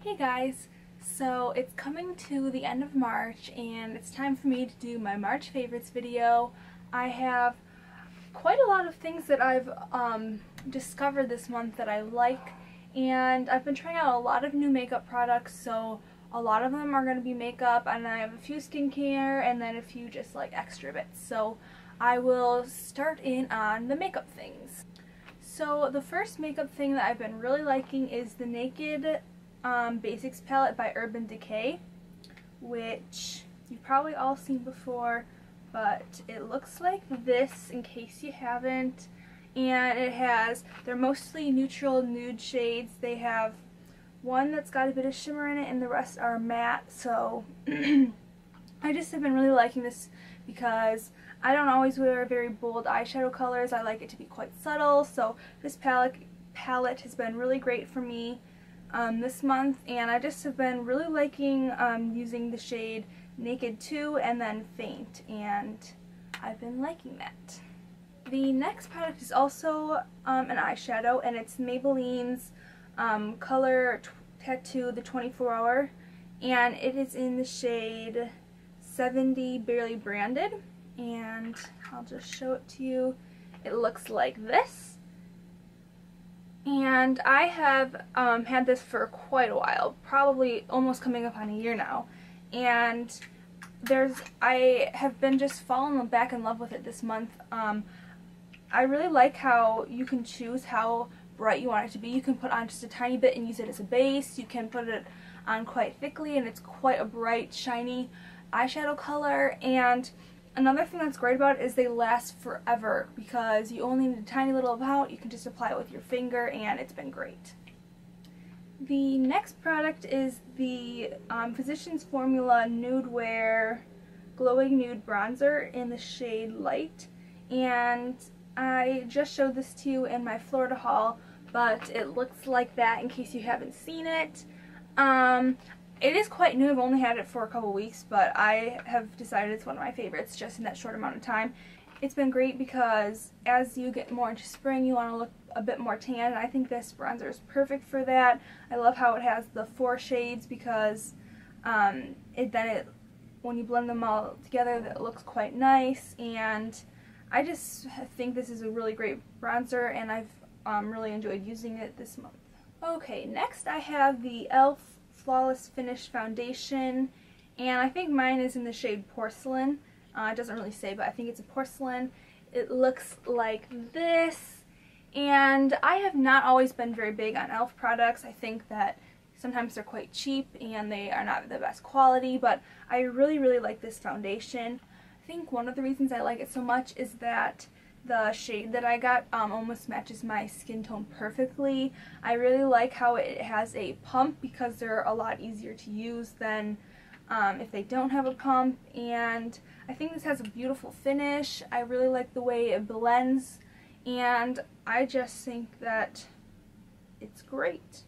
Hey guys, so it's coming to the end of March and it's time for me to do my March favorites video. I have quite a lot of things that I've discovered this month that I like, and I've been trying out a lot of new makeup products, so a lot of them are going to be makeup, and I have a few skincare and then a few just like extra bits. So I will start in on the makeup things. So the first makeup thing that I've been really liking is the Naked Basics palette by Urban Decay, which you've probably all seen before, but it looks like this in case you haven't. And they're mostly neutral nude shades. They have one that's got a bit of shimmer in it and the rest are matte, so I just have been really liking this because I don't always wear very bold eyeshadow colors. I like it to be quite subtle, so this palette has been really great for me this month, and I just have been really liking using the shade Naked 2 and then Faint, and I've been liking that. The next product is also an eyeshadow, and it's Maybelline's Color Tattoo the 24 Hour, and it is in the shade 70 Barely Branded, and I'll just show it to you. It looks like this, and I have had this for quite a while, probably almost coming up on a year now, and I have been just falling back in love with it this month. I really like how you can choose how bright you want it to be. You can put on just a tiny bit and use it as a base. You can put it on quite thickly and it's quite a bright, shiny eyeshadow color. And another thing that's great about it is they last forever because you only need a tiny little amount. You can just apply it with your finger, and it's been great. The next product is the Physicians Formula Nude Wear Glowing Nude Bronzer in the shade Light, and I just showed this to you in my Florida haul, but it looks like that in case you haven't seen it. It is quite new. I've only had it for a couple weeks, but I have decided it's one of my favorites just in that short amount of time. It's been great because as you get more into spring, you want to look a bit more tan, and I think this bronzer is perfect for that. I love how it has the 4 shades because when you blend them all together, it looks quite nice, and I just think this is a really great bronzer, and I've really enjoyed using it this month. Okay, next I have the e.l.f. Flawless Finish Foundation, and I think mine is in the shade Porcelain. It doesn't really say, but I think it's a porcelain. It looks like this, and I have not always been very big on e.l.f. products. I think that sometimes they're quite cheap and they are not the best quality, but I really, really like this foundation. I think one of the reasons I like it so much is that the shade that I got almost matches my skin tone perfectly. I really like how it has a pump because they're a lot easier to use than if they don't have a pump, and I think this has a beautiful finish. I really like the way it blends, and I just think that it's great.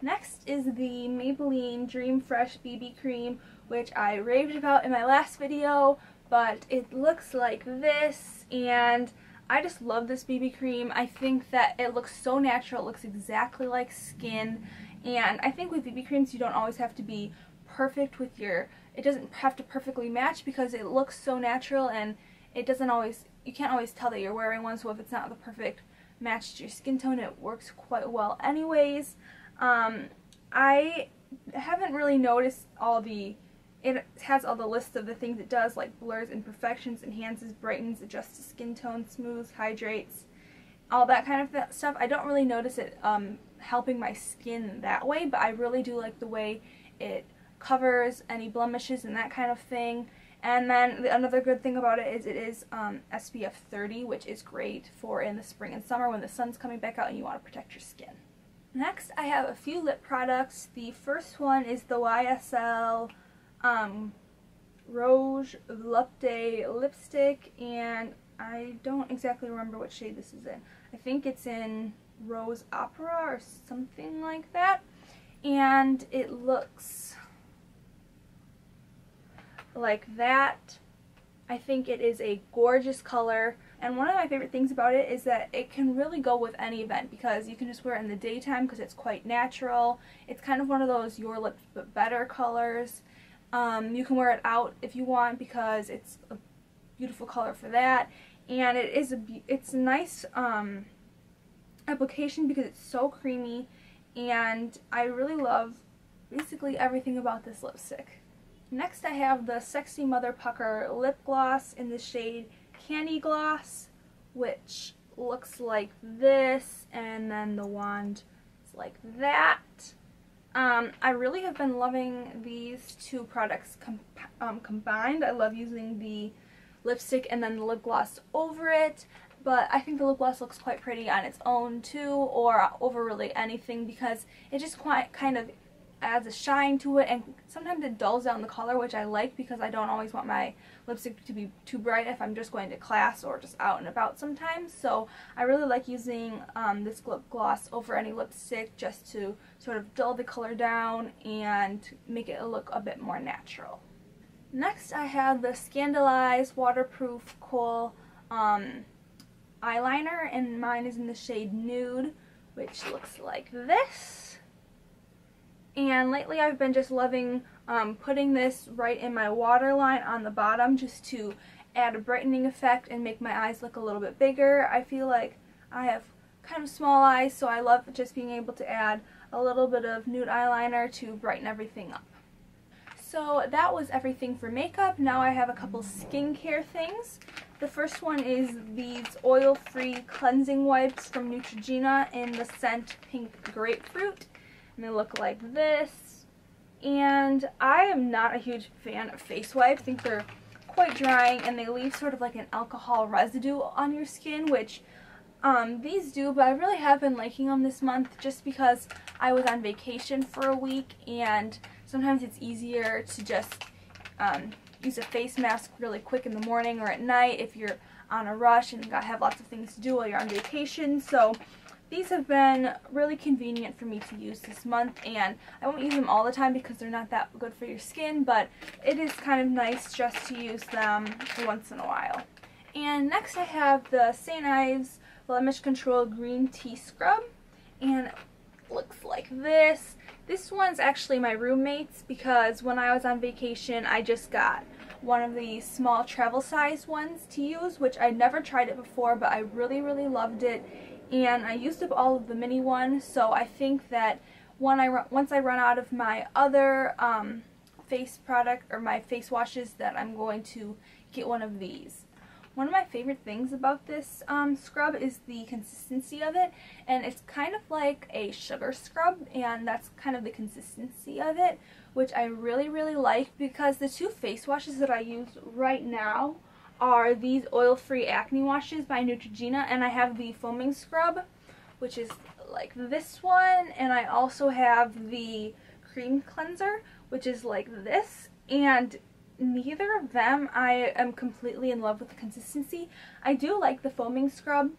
Next is the Maybelline Dream Fresh BB Cream, which I raved about in my last video, but it looks like this, and I just love this BB cream. I think that it looks so natural. It looks exactly like skin, and I think with BB creams you don't always have to be perfect with it doesn't have to perfectly match because it looks so natural, and you can't always tell that you're wearing one, so if it's not the perfect match to your skin tone, it works quite well anyways. I haven't really noticed it has all the lists of the things it does, like blurs imperfections, enhances, brightens, adjusts skin tone, smooths, hydrates, all that kind of stuff. I don't really notice it helping my skin that way, but I really do like the way it covers any blemishes and that kind of thing. And then another good thing about it is SPF 30, which is great for in the spring and summer when the sun's coming back out and you want to protect your skin. Next, I have a few lip products. The first one is the YSL Rouge Volupté lipstick, and I don't exactly remember what shade this is in. I think it's in Rose Opera or something like that, and it looks like that. I think it is a gorgeous color, And one of my favorite things about it is that it can really go with any event because you can just wear it in the daytime because it's quite natural. It's kind of one of those Your Lips But Better colors. You can wear it out if you want because it's a beautiful color for that. And it's a nice application because it's so creamy, and I really love basically everything about this lipstick. Next I have the Sexy Mother Pucker lip gloss in the shade Candy Gloss, which looks like this, and then the wand is like that. I really have been loving these two products combined. I love using the lipstick and then the lip gloss over it, but I think the lip gloss looks quite pretty on its own too, or over really anything, because it just kind of adds a shine to it, and sometimes it dulls down the color, which I like because I don't always want my lipstick to be too bright if I'm just going to class or just out and about sometimes. So I really like using this lip gloss over any lipstick just to sort of dull the color down and make it look a bit more natural. Next I have the Scandaleyes Waterproof Kohl eyeliner, and mine is in the shade Nude, which looks like this. And lately I've been just loving putting this right in my waterline on the bottom just to add a brightening effect and make my eyes look a little bit bigger. I feel like I have kind of small eyes, so I love just being able to add a little bit of nude eyeliner to brighten everything up. So that was everything for makeup. Now I have a couple skincare things. The first one is these oil-free cleansing wipes from Neutrogena in the scent Pink Grapefruit. And they look like this. And I am not a huge fan of face wipes. I think they're quite drying and they leave sort of like an alcohol residue on your skin, which these do, but I really have been liking them this month just because I was on vacation for a week, and sometimes it's easier to just use a face mask really quick in the morning or at night if you're on a rush and have lots of things to do while you're on vacation. So these have been really convenient for me to use this month, and I won't use them all the time because they're not that good for your skin, but it is kind of nice just to use them once in a while. And next I have the St. Ives Blemish Control Green Tea Scrub, and it looks like this. This one's actually my roommate's because when I was on vacation I just got one of these small travel size ones to use, which I'd never tried it before, but I really loved it. And I used up all of the mini ones, so I think that once I run out of my other face product or my face washes, that I'm going to get one of these. One of my favorite things about this scrub is the consistency of it, and it's kind of like a sugar scrub, and that's kind of the consistency of it, which I really like, because the two face washes that I use right now are these oil-free acne washes by Neutrogena, and I have the foaming scrub, which is like this one, and I also have the cream cleanser, which is like this, and neither of them I am completely in love with the consistency. I do like the foaming scrub,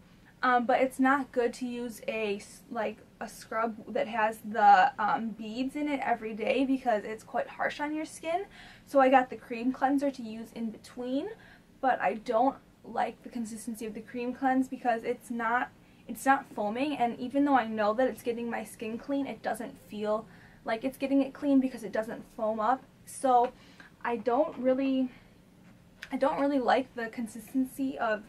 but it's not good to use a scrub that has the beads in it every day because it's quite harsh on your skin. So I got the cream cleanser to use in between, but I don't like the consistency of the cream cleanse because it's not foaming, and even though I know that it's getting my skin clean, it doesn't feel like it's getting it clean because it doesn't foam up. So I don't really like the consistency of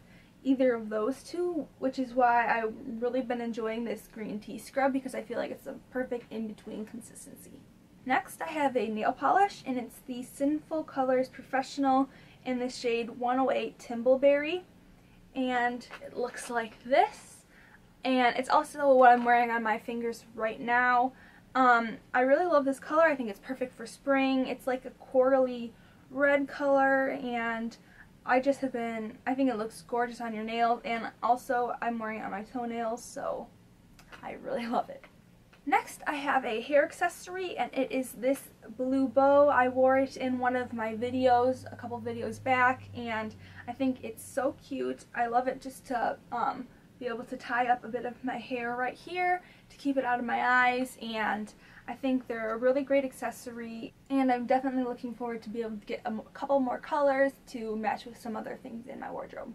either of those two, which is why I've really been enjoying this green tea scrub, because I feel like it's a perfect in-between consistency. Next I have a nail polish, and it's the Sinful Colors Professional in the shade 108 Timbleberry, and it looks like this, and it's also what I'm wearing on my fingers right now. I really love this color. I think it's perfect for spring. It's like a corally red color, and I think it looks gorgeous on your nails, and also I'm wearing it on my toenails, so I really love it. Next I have a hair accessory, and it is this blue bow. I wore it in one of my videos a couple videos back, and I think it's so cute. I love it just to be able to tie up a bit of my hair right here to keep it out of my eyes, and I think they're a really great accessory, and I'm definitely looking forward to be able to get a couple more colors to match with some other things in my wardrobe.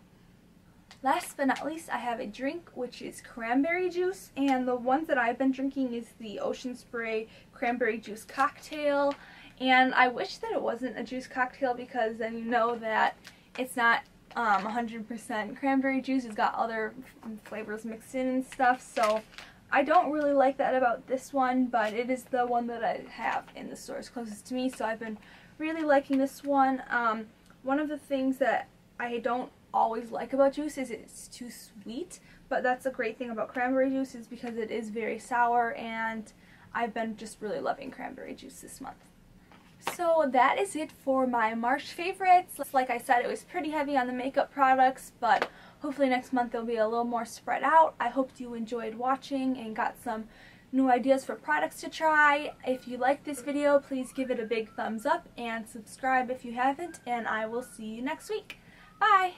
Last but not least, I have a drink, which is cranberry juice, and the ones that I've been drinking is the Ocean Spray Cranberry Juice Cocktail, and I wish that it wasn't a juice cocktail because then you know that it's not 100% cranberry juice. It's got other flavors mixed in and stuff, so I don't really like that about this one, but it is the one that I have in the stores closest to me, so I've been really liking this one. One of the things that I don't always like about juice is it's too sweet, but that's a great thing about cranberry juice is because it is very sour, and I've been just really loving cranberry juice this month. So that is it for my March favorites. Like I said, it was pretty heavy on the makeup products, but hopefully next month they'll be a little more spread out. I hope you enjoyed watching and got some new ideas for products to try. If you liked this video, please give it a big thumbs up and subscribe if you haven't, and I will see you next week. Bye!